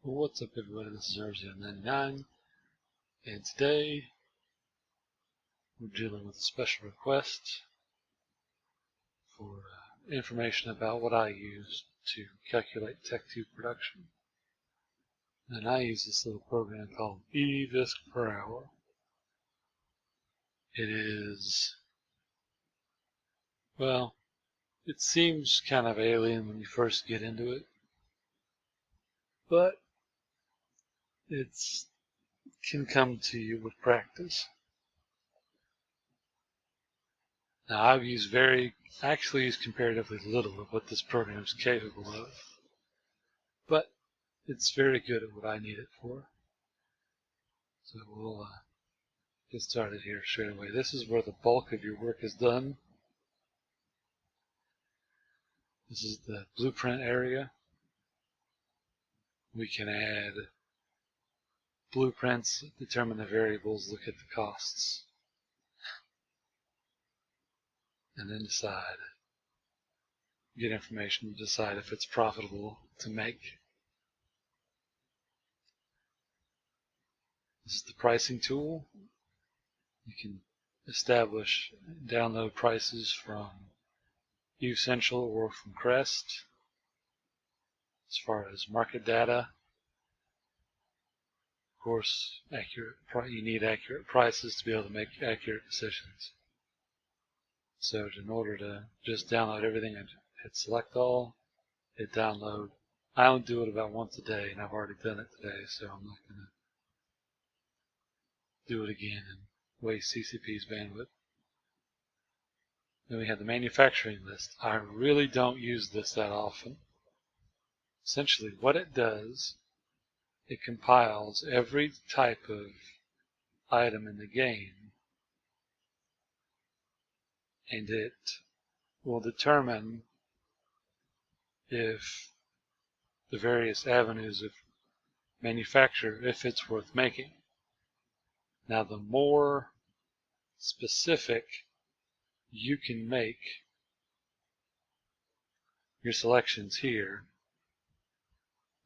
Well, what's up, everybody? This is RZ99, and today we're dealing with a special request for information about what I use to calculate Tech2 production. And I use this little program called EVEIS per hour. It is, well, it seems kind of alien when you first get into it, but it can come to you with practice. Now, I've used actually used comparatively little of what this program is capable of, but it's very good at what I need it for. So we'll get started here straight away. This is where the bulk of your work is done. This is the blueprint area. We can add blueprints, determine the variables, look at the costs, and then get information to decide if it's profitable to make. This is the pricing tool. You can establish, download prices from EVEIS or from Crest. As far as market data, of course, you need accurate prices to be able to make accurate decisions. So in order to just download everything, I hit select all, hit download. I only do it about once a day, and I've already done it today, so I'm not going to do it again and waste CCP's bandwidth. Then we have the manufacturing list. I really don't use this that often. Essentially, what it does, it compiles every type of item in the game, and it will determine if the various avenues of manufacture, if it's worth making. Now, the more specific you can make your selections here,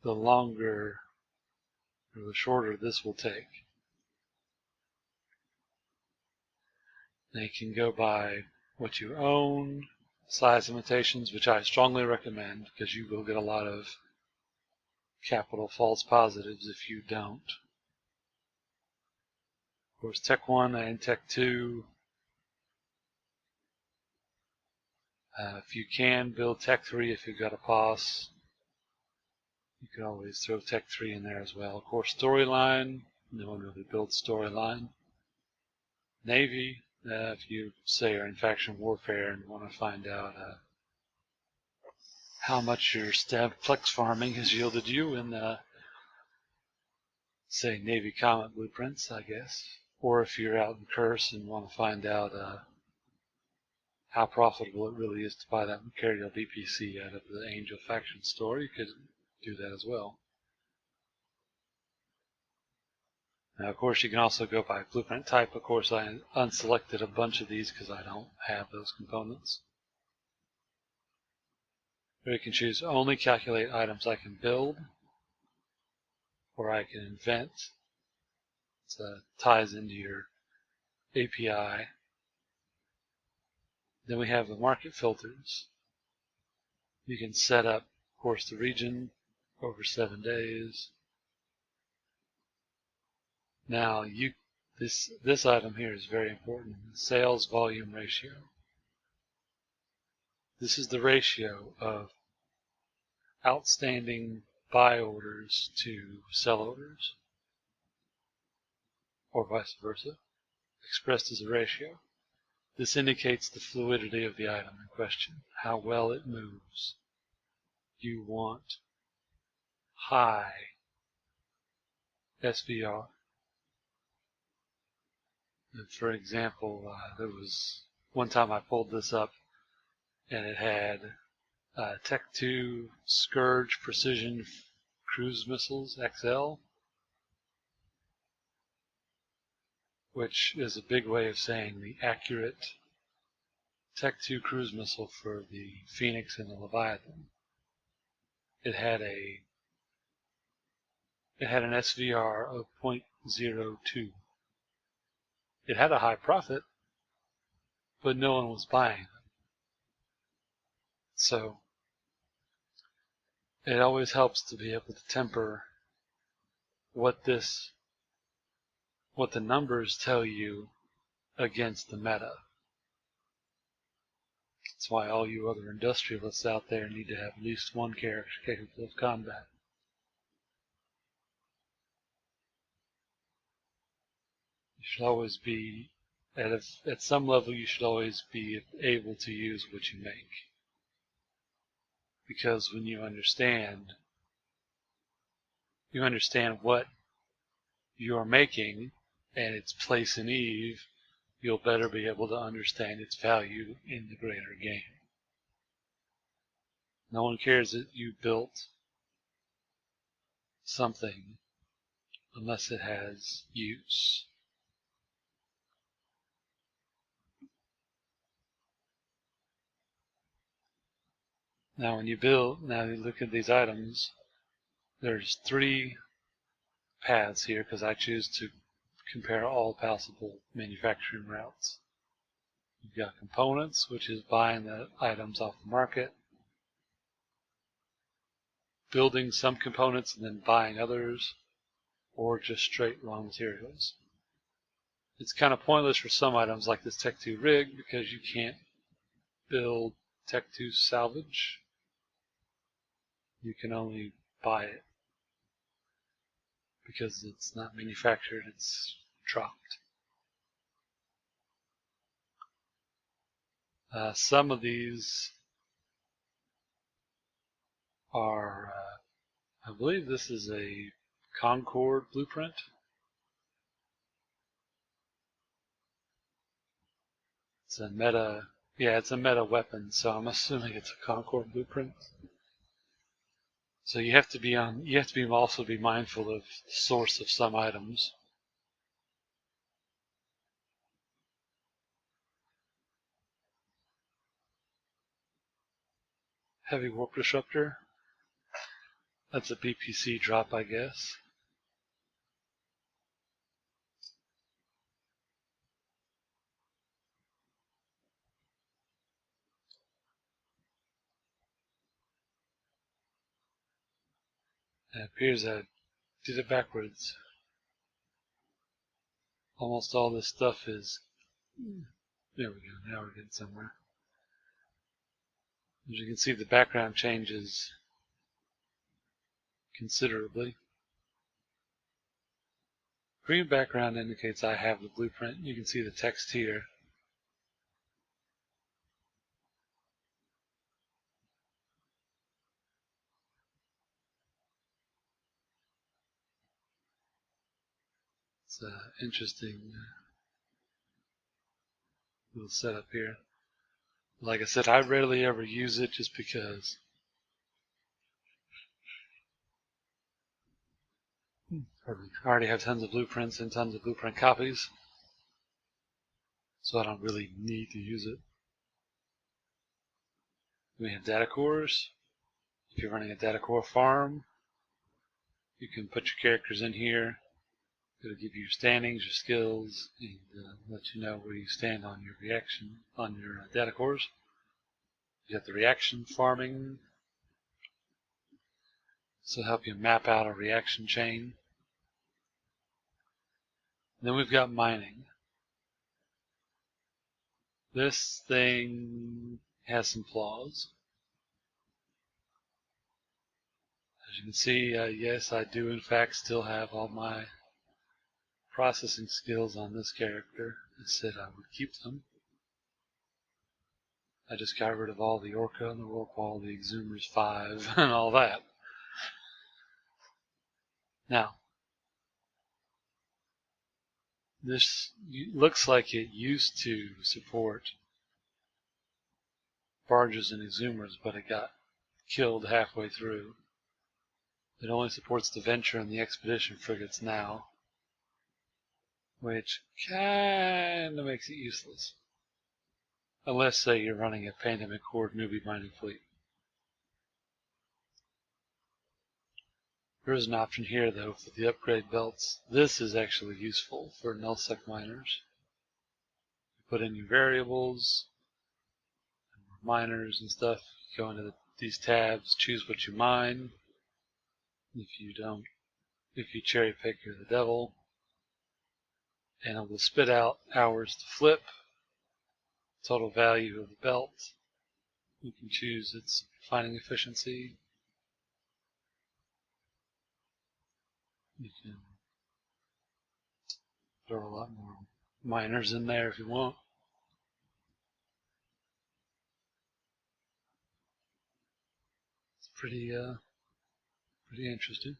the longer or the shorter this will take. They can go by what you own, size limitations, which I strongly recommend because you will get a lot of capital false positives if you don't. Of course, Tech 1 and Tech 2. If you can, build Tech 3 if you've got a POS. You can always throw Tech 3 in there as well. Of course, storyline. No one really builds storyline. Navy, if you say are in faction warfare and want to find out how much your stab plex farming has yielded you in, say, Navy Comet blueprints, I guess. Or if you're out in Curse and want to find out how profitable it really is to buy that Mercurial DPC out of the Angel faction store, you could do that as well. Now, of course, you can also go by blueprint type. Of course, I unselected a bunch of these because I don't have those components. Or you can choose only calculate items I can build, or I can invent. It ties into your API. Then we have the market filters. You can set up, of course, the region over 7 days. Now, this item here is very important, the sales volume ratio. This is the ratio of outstanding buy orders to sell orders, or vice versa, expressed as a ratio. This indicates the fluidity of the item in question, how well it moves. You want high SVR. For example, there was one time I pulled this up and it had Tech 2 Scourge Precision Cruise Missiles XL, which is a big way of saying the accurate Tech 2 cruise missile for the Phoenix and the Leviathan. It had a it had an SVR of 0.02. It had a high profit, but no one was buying them. So it always helps to be able to temper what the numbers tell you against the meta. That's why all you other industrialists out there need to have at least one character capable of combat. You should always be, at some level, you should always be able to use what you make. Because when you understand what you're making and its place in EVE, you'll better be able to understand its value in the greater game. No one cares that you built something unless it has use. Now when you look at these items, there's 3 paths here because I choose to compare all possible manufacturing routes. You've got components, which is buying the items off the market, building some components and then buying others, or just straight raw materials. It's kind of pointless for some items like this Tech 2 rig because you can't build Tech 2 salvage. You can only buy it because it's not manufactured, it's dropped. Some of these are, I believe this is a Concord blueprint. It's a meta, it's a meta weapon, so I'm assuming it's a Concord blueprint. So you have to also be mindful of the source of some items. Heavy warp disruptor. That's a BPC drop, I guess. It appears I did it backwards. Almost all this stuff is... There we go, now we're getting somewhere. As you can see, the background changes considerably. Green background indicates I have the blueprint. You can see the text here. It's an interesting little setup here. Like I said, I rarely ever use it just because I already have tons of blueprints and tons of blueprint copies, so I don't really need to use it. We have data cores. If you're running a data core farm, you can put your characters in here. It'll give you your standings, your skills, and let you know where you stand on your reaction, on your data cores. You got the reaction farming, so help you map out a reaction chain. Then we've got mining. This thing has some flaws. As you can see, yes, I do in fact still have all my processing skills on this character. I said I would keep them. I just got rid of all the Orca and the Rorqual, the Exhumers 5, and all that. Now, this looks like it used to support barges and Exhumers, but it got killed halfway through. It only supports the Venture and the Expedition frigates now, which kinda makes it useless. Unless, say, you're running a Pandemic Horde newbie mining fleet. There is an option here though for the upgrade belts. This is actually useful for nullsec miners. You put in your variables, miners and stuff. You go into these tabs, choose what you mine. If you cherry pick, you're the devil. And it will spit out hours to flip, total value of the belt. You can choose its refining efficiency. You can throw a lot more miners in there if you want. It's pretty interesting.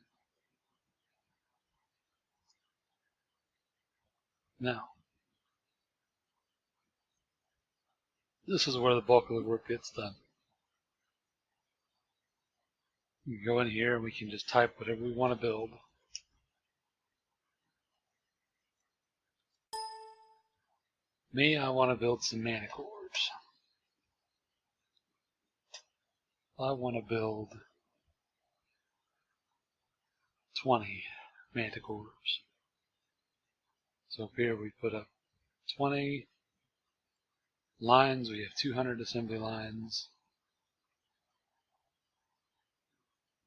Now, this is where the bulk of the work gets done. We can go in here and we can just type whatever we want to build. Me, I want to build some manticores. I want to build 20 manticores. So up here we put up 20 lines. We have 200 assembly lines.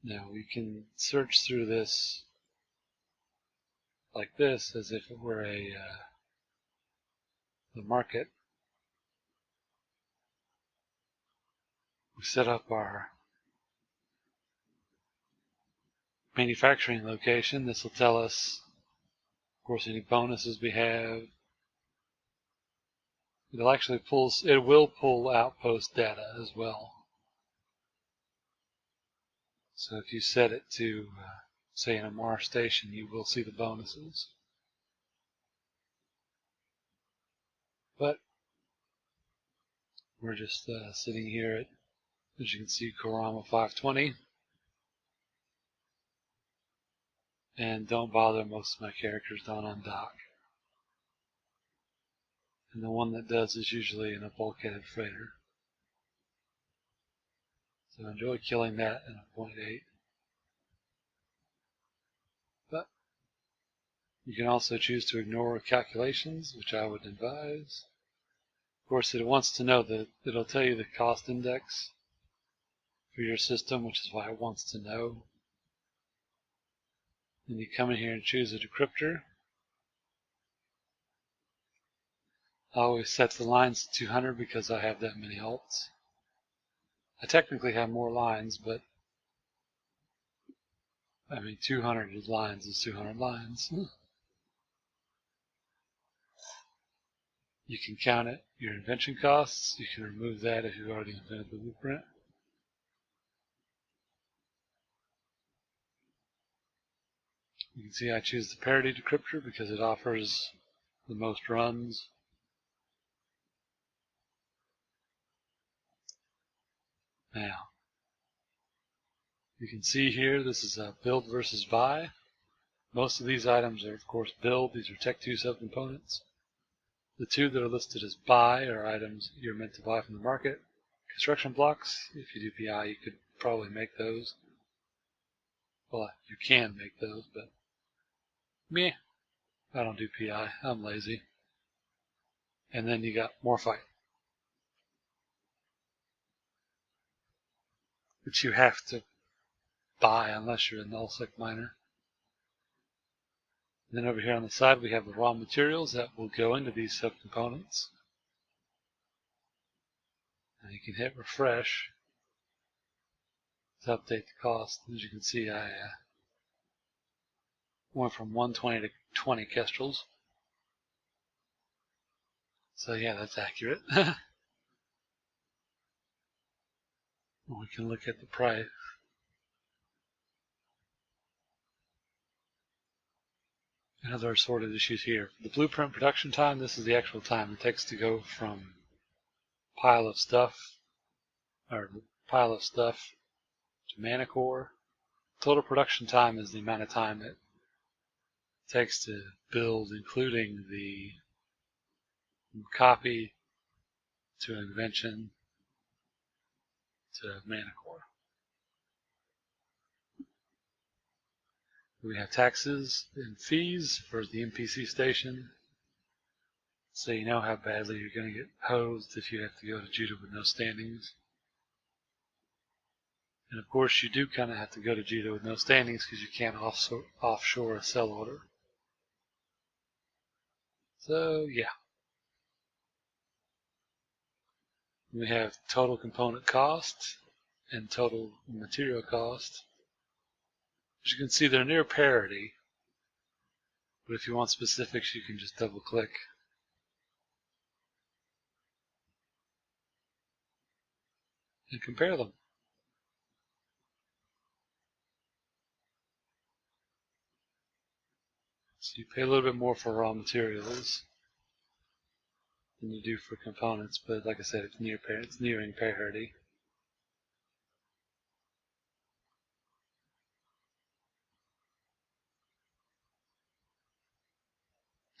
Now we can search through this like this as if it were the market. We set up our manufacturing location. This will tell us, of course, any bonuses we have. It will pull outpost data as well. So if you set it to, say, in a Mars station, you will see the bonuses. But we're just sitting here at, as you can see, Kurama 520. And don't bother, most of my characters don't undock. And the one that does is usually in a bulkheaded freighter. So enjoy killing that in a 0.8. But you can also choose to ignore calculations, which I would advise. Of course, it wants to know that it'll tell you the cost index for your system, which is why it wants to know. Then you come in here and choose a decryptor. I always set the lines to 200 because I have that many alts. I technically have more lines, but I mean 200 lines is 200 lines. You can count it, your invention costs. You can remove that if you've already invented the blueprint. You can see I choose the parity decryptor because it offers the most runs. Now, you can see here this is a build versus buy. Most of these items are, of course, build. These are Tech 2 subcomponents. The two that are listed as buy are items you're meant to buy from the market. Construction blocks, if you do PI, you could probably make those. Well, you can make those, but meh, I don't do PI. I'm lazy. And then you got Morphite, which you have to buy unless you're a nullsec miner. And then over here on the side we have the raw materials that will go into these subcomponents. And you can hit refresh to update the cost. As you can see, I went from 120 to 20 kestrels. So yeah, that's accurate. We can look at the price. And other assorted issues here. The blueprint production time, this is the actual time it takes to go from pile of stuff to manicore. Total production time is the amount of time it takes to build, including the copy to invention to manicore. We have taxes and fees for the MPC station. So you know how badly you're going to get hosed if you have to go to Judah with no standings. And of course you do kind of have to go to Judah with no standings because you can't offshore a sell order. So yeah. We have total component cost and total material cost. As you can see, they're near parity. But if you want specifics, you can just double click. And compare them. So you pay a little bit more for raw materials than you do for components, but like I said, it's nearing parity.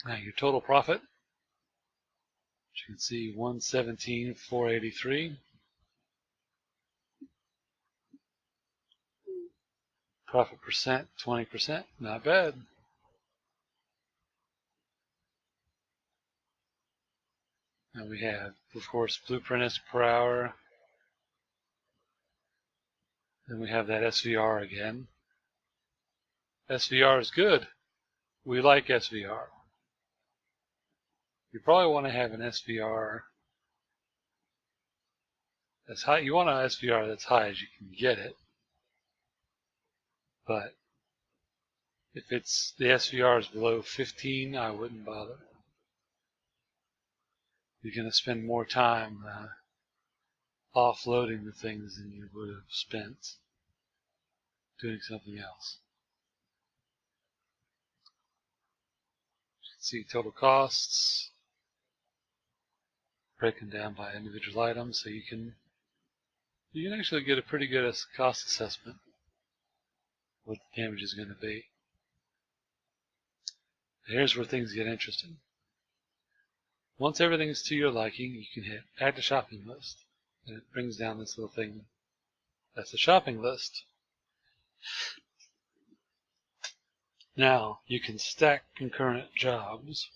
Now your total profit, as you can see, 117,483. Profit percent, 20%, not bad. And we have, of course, blueprint per hour. Then we have that SVR again. SVR is good. We like SVR. You probably want to have an SVR that's high. You want an SVR that's high as you can get it. But if the SVR is below 15, I wouldn't bother. You're going to spend more time offloading the things than you would have spent doing something else. You can see total costs broken down by individual items, so you can actually get a pretty good cost assessment of what the damage is going to be. Here's where things get interesting. Once everything is to your liking, you can hit add to shopping list, and it brings down this little thing. That's the shopping list. Now you can stack concurrent jobs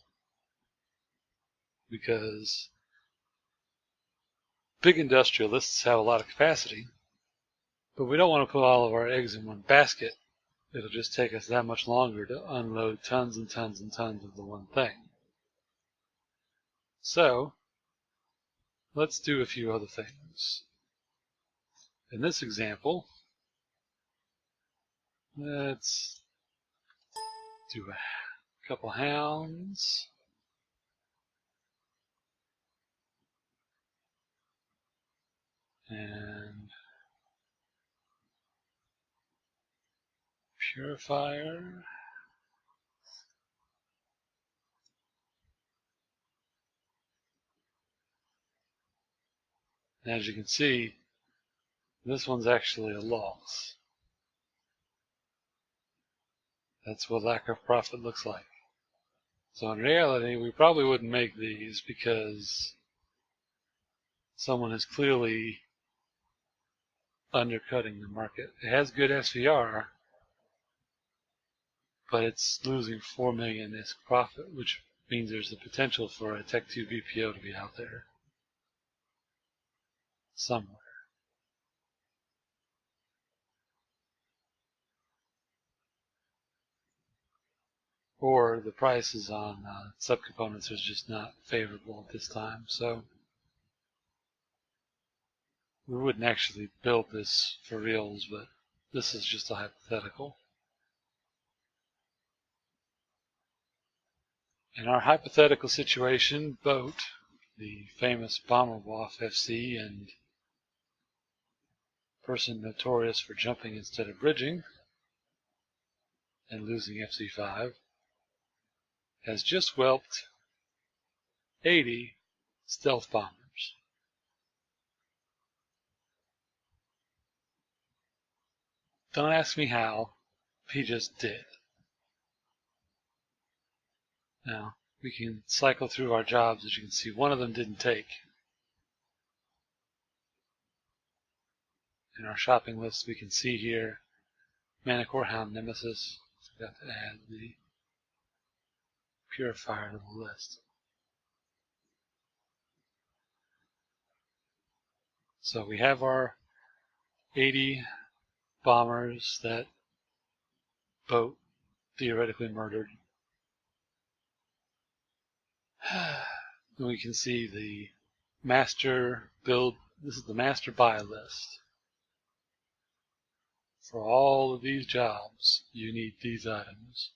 because big industrialists have a lot of capacity, but we don't want to put all of our eggs in one basket. It'll just take us that much longer to unload tons and tons and tons of the one thing. So let's do a few other things. In this example, let's do a couple hounds. And purifier. And as you can see, this one's actually a loss. That's what lack of profit looks like. So in reality, we probably wouldn't make these because someone is clearly undercutting the market. It has good SVR, but it's losing 4 million in profit, which means there's the potential for a Tech 2 BPO to be out there somewhere. Or the prices on subcomponents are just not favorable at this time, so we wouldn't actually build this for reals, but this is just a hypothetical. In our hypothetical situation, Boat, the famous bomber waff FC and person notorious for jumping instead of bridging and losing FC5, has just whelped 80 stealth bombers. Don't ask me how, he just did. Now, we can cycle through our jobs. As you can see, one of them didn't take. In our shopping list, we can see here Manicore Hound Nemesis, Forgot to add the purifier to the list. So we have our 80 bombers that boat theoretically murdered. And we can see the master build. This is the master buy list. For all of these jobs, you need these items.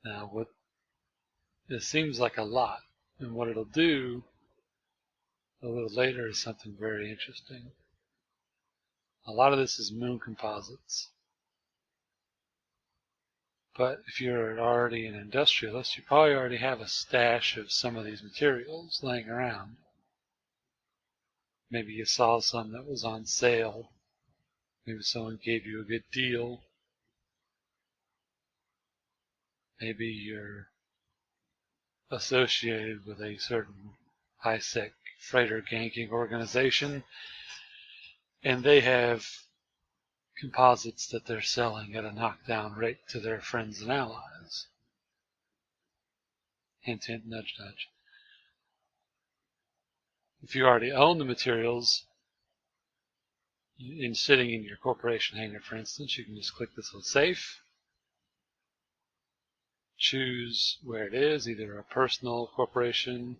Now, what this seems like a lot, and what it'll do a little later is something very interesting. A lot of this is moon composites. But if you're already an industrialist, you probably already have a stash of some of these materials laying around. Maybe you saw some that was on sale. Maybe someone gave you a good deal. Maybe you're associated with a certain high-sec freighter ganking organization, and they have composites that they're selling at a knockdown rate to their friends and allies. Hint, hint, nudge, nudge. If you already own the materials, sitting in your corporation hangar, for instance, you can just click this little safe, choose where it is, either a personal corporation,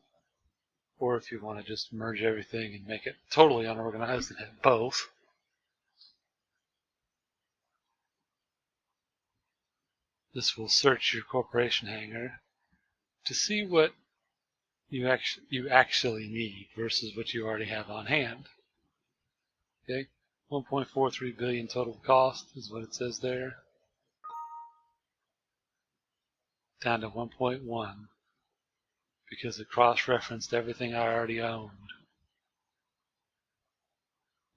or if you want to just merge everything and make it totally unorganized and have both. This will search your corporation hangar to see what you actually need versus what you already have on hand. Okay, 1.43 billion total cost is what it says there. Down to 1.1 because it cross-referenced everything I already owned.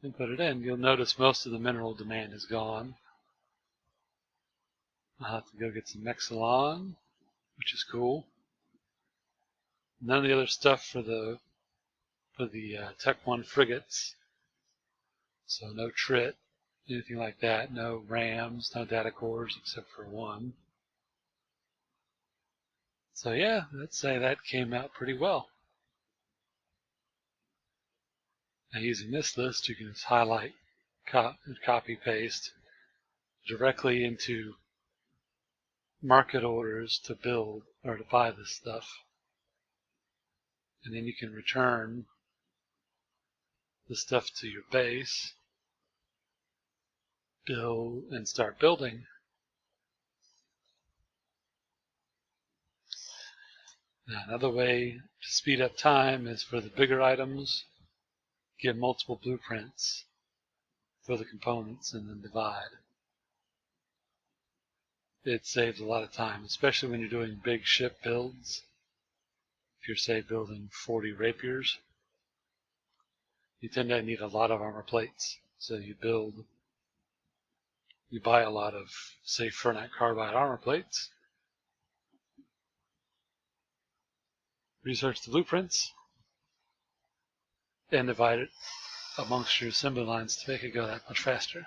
And put it in. You'll notice most of the mineral demand is gone. I'll have to go get some Exelon, which is cool. None of the other stuff for the Tech 1 frigates. So no TRIT, anything like that. No RAMs, no data cores except for one. So yeah, I'd say that came out pretty well. Now using this list, you can just highlight, copy, paste directly into market orders to build or to buy this stuff. And then you can return the stuff to your base, build, and start building. Now, another way to speed up time is for the bigger items, give multiple blueprints for the components and then divide. It saves a lot of time, especially when you're doing big ship builds. If you're, say, building 40 rapiers, you tend to need a lot of armor plates. So you buy a lot of, say, Fernet carbide armor plates, research the blueprints, and divide it amongst your assembly lines to make it go that much faster.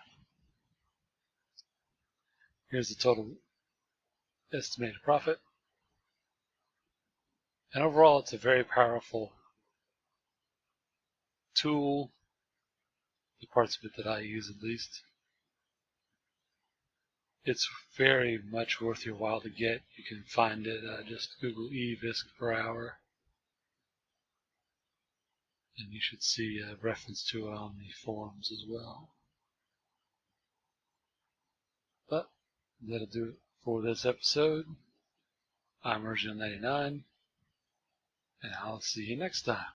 Here's the total estimated profit. And overall, it's a very powerful tool, the parts of it that I use at least. It's very much worth your while to get. You can find it, just Google EVEIS per hour. And you should see a reference to it on the forums as well. But that'll do it for this episode. I'm Original 99, and I'll see you next time.